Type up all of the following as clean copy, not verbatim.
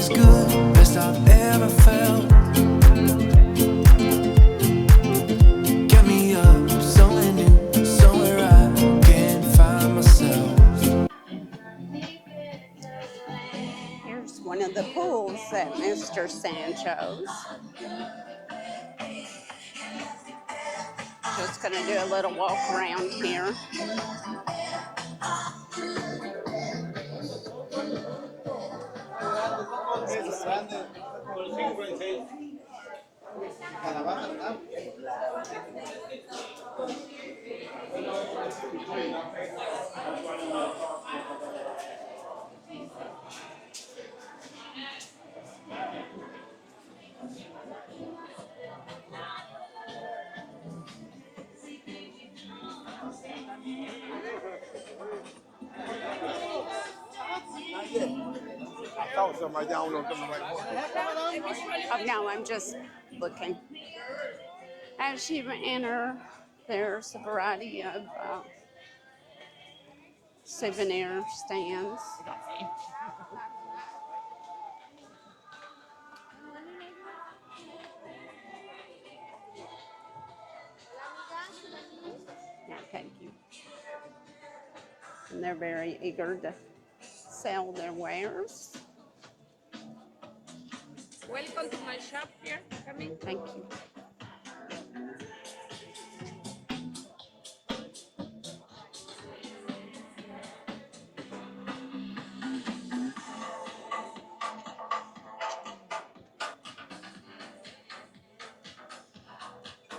is good, best I've ever felt. Get me up, somewhere new, somewhere I can find myself. Here's one of the pools at Mr. Sanchos. Just gonna do a little walk around here. I thought somebody down on something like that. Oh no, I'm just looking. As you enter, there's a variety of souvenir stands. Yeah, thank you. And they're very eager to sell their wares. Welcome to my shop here. Come in. Thank you.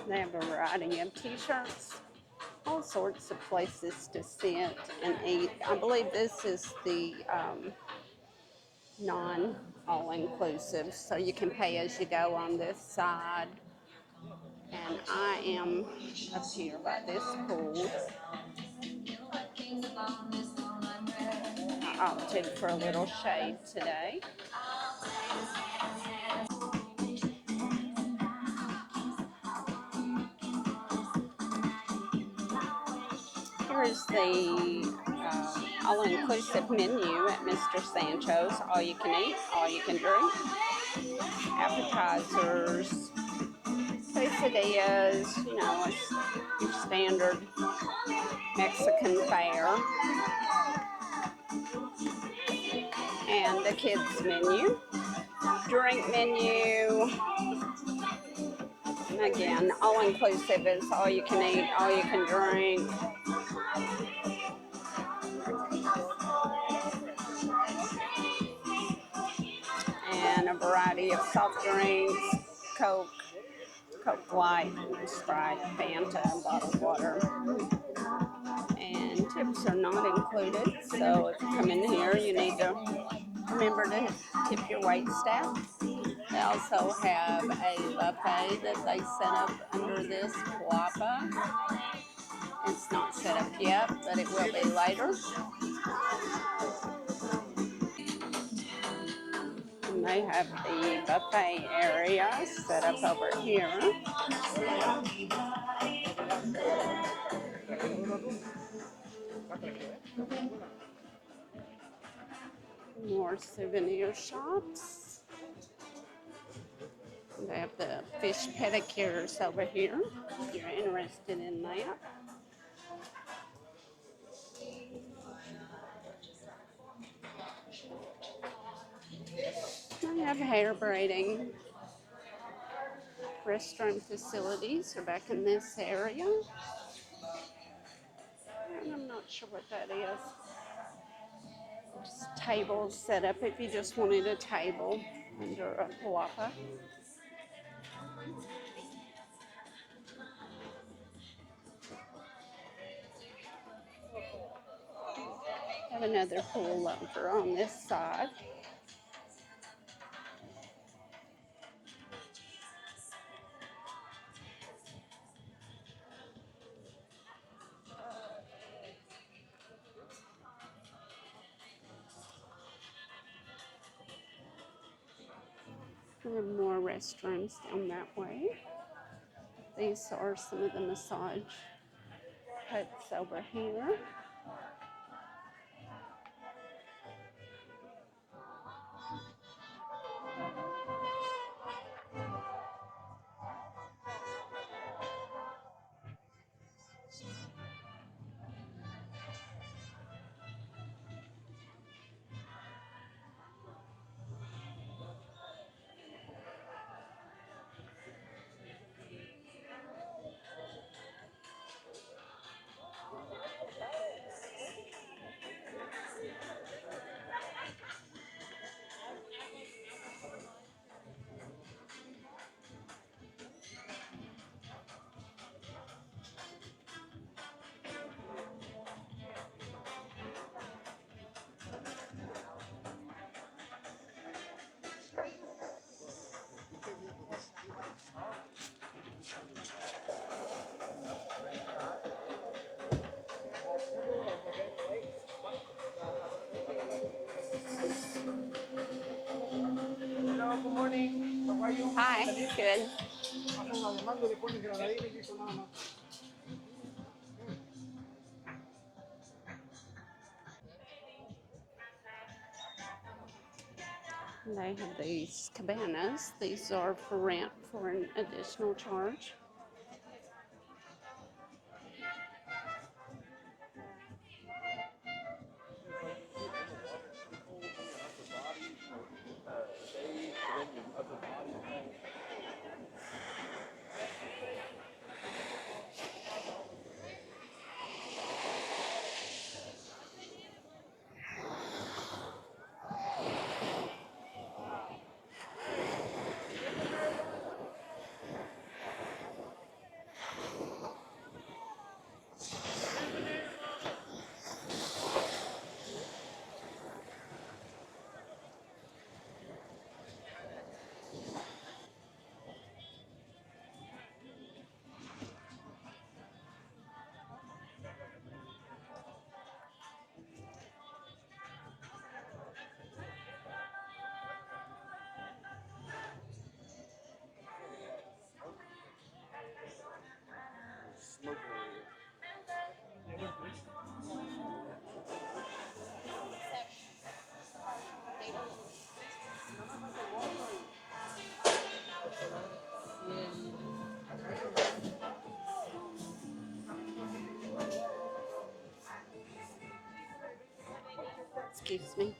They have a variety of t-shirts, all sorts of places to sit and eat. I believe this is the non-all-inclusive, so you can pay as you go on this side. And I am up here by this pool. I opted for a little shade today. Here's the all-inclusive menu at Mr. Sanchos. All you can eat, all you can drink. Appetizers, quesadillas, you know, your standard Mexican fare. And the kids menu, drink menu. And again, all-inclusive is all you can eat, all you can drink. And a variety of soft drinks, Coke, Coke Light, Sprite, Fanta, bottled water. And tips are not included, so if you come in here, you need to remember to tip your wait staff. They also have a buffet that they set up under this guapa. It's not set up yet, but it will be later. And they have the buffet area set up over here. More souvenir shops. They have the fish pedicures over here, if you're interested in that. They have hair braiding. Restroom facilities are back in this area. And I'm not sure what that is. Just tables set up if you just wanted a table under a guapa. Have another pool over on this side. There are more restrooms down that way. These are some of the massage huts over here. Hi, good. Hacen una demanda y le ponen granadina y hizo nada más. They have these cabanas. These are for rent for an additional charge. Excuse me.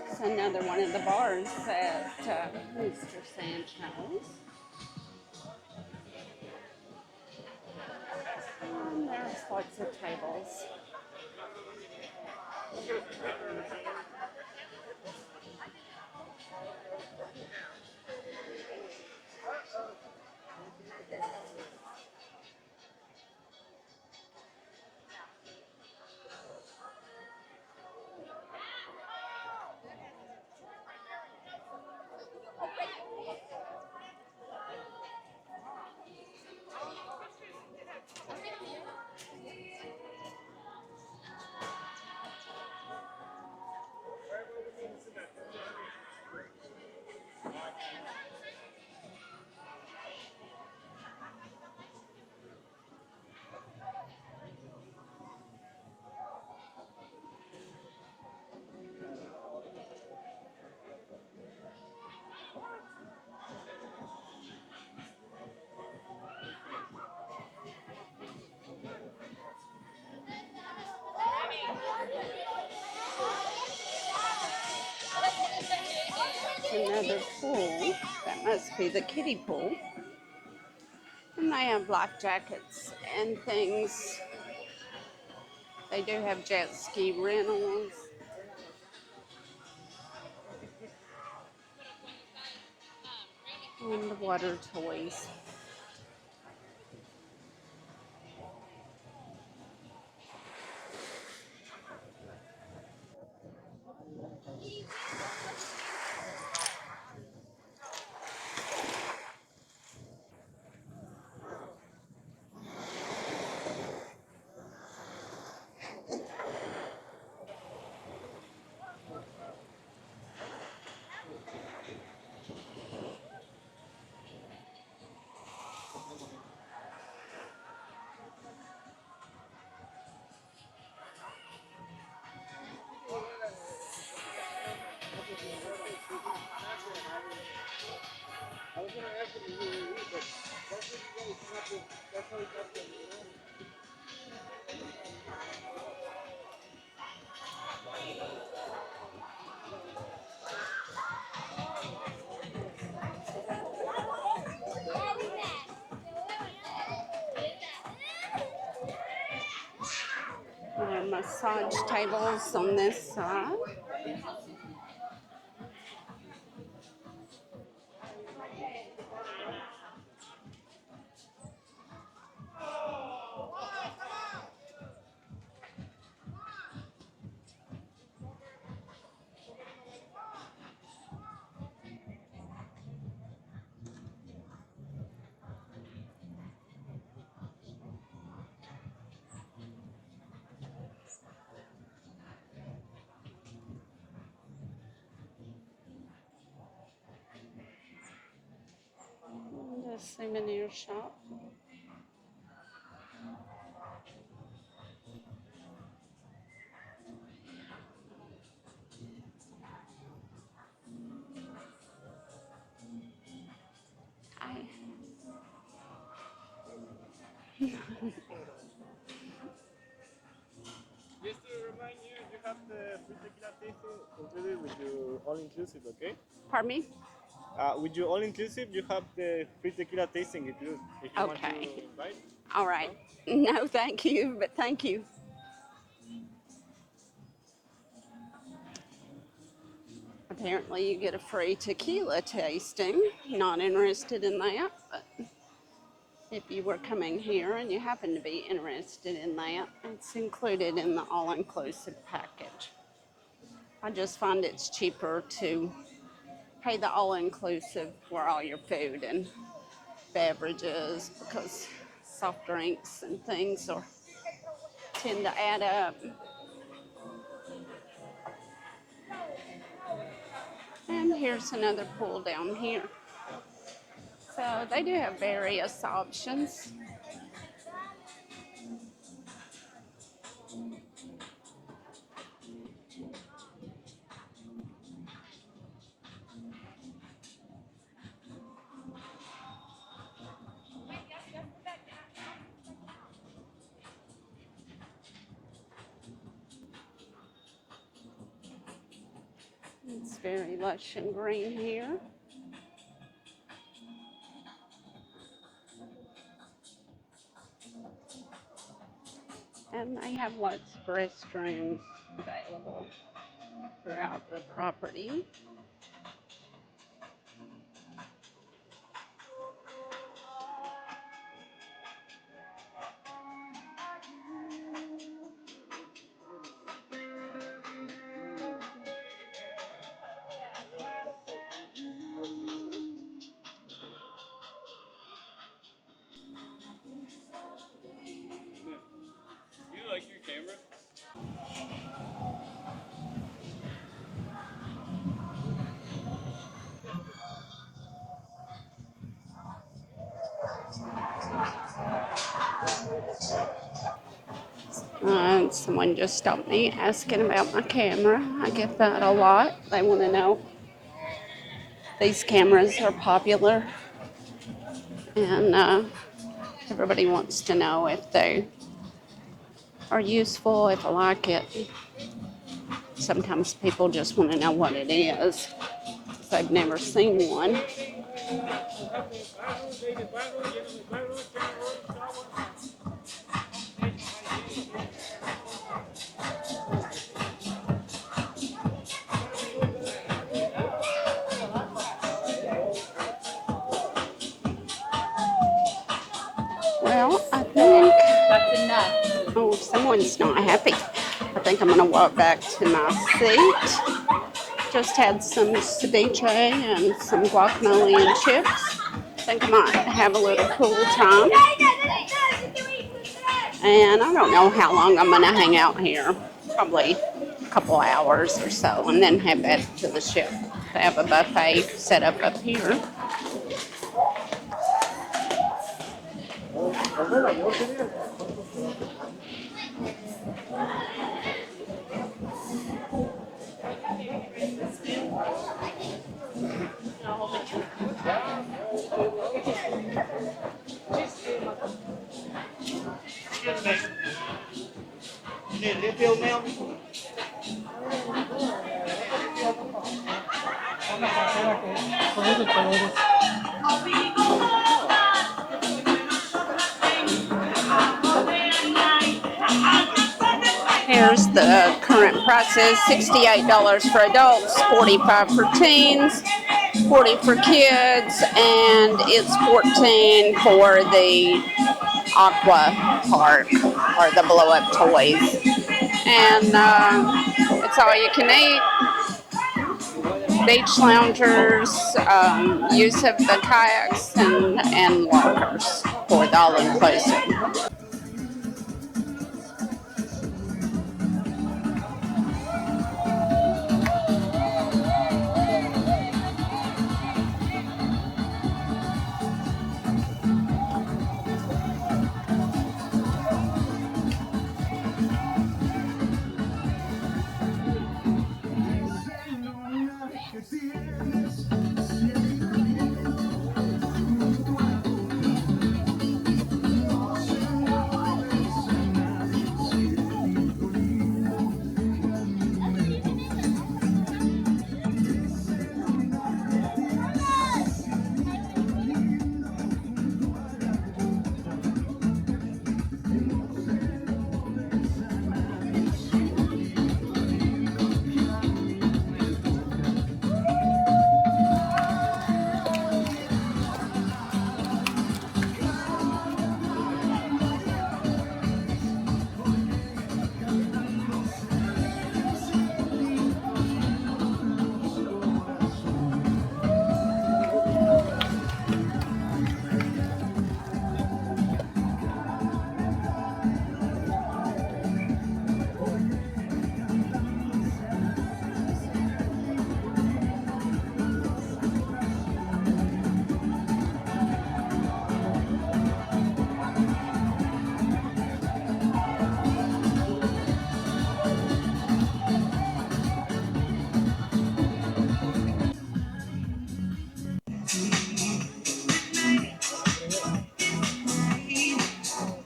It's another one of the bars at Mr. Sanchos. And there's lots of tables. Another pool. That must be the kiddie pool. And they have life jackets and things. They do have jet ski rentals. And water toys. There are massage tables on this side. The souvenir shop. I, Just to remind you, you have the free tequila tasting included with your all-inclusive, okay? pardon me? With your all-inclusive, you have the free tequila tasting included. If you want to Okay. invite. All right. No, thank you, but thank you. Apparently, you get a free tequila tasting. Not interested in that, but if you were coming here and you happen to be interested in that, it's included in the all-inclusive package. I just find it's cheaper to pay the all-inclusive for all your food and beverages because soft drinks and things tend to add up. And here's another pool down here. So they do have various options. It's very lush and green here. And they have lots of restrooms available throughout the property. Do you like your camera? Someone just stopped me asking about my camera. I get that a lot. They want to know these cameras are popular, and everybody wants to know if they are useful, if I like it. Sometimes people just want to know what it is if they've never seen one. Well, I think That's enough. oh, someone's not happy. I think I'm gonna walk back to my seat. Just had some ceviche and some guacamole and chips. I think I might have a little cool time. And I don't know how long I'm gonna hang out here. Probably a couple hours or so, and then head back to the ship. They have a buffet set up here. Here's the current prices: $68 for adults, $45 for teens, $40 for kids, and it's $14 for the Aqua Park, or the blow-up toys. And it's all you can eat. Beach loungers, use of the kayaks and walkers for the all-inclusive.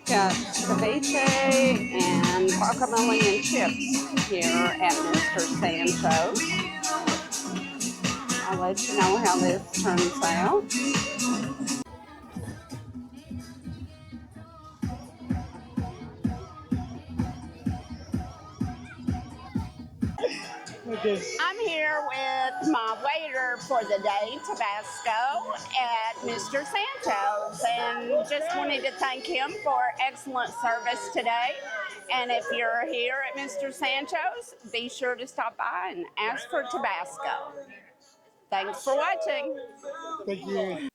Got ceviche and guacamole and chips here at Mr. Sanchos. I'll let you know how this turns out. I'm here with my waiter for the day, Tabasco, at Mr. Sanchos, and just wanted to thank him for excellent service today. And if you're here at Mr. Sanchos, be sure to stop by and ask for Tabasco. Thanks for watching. Thank you.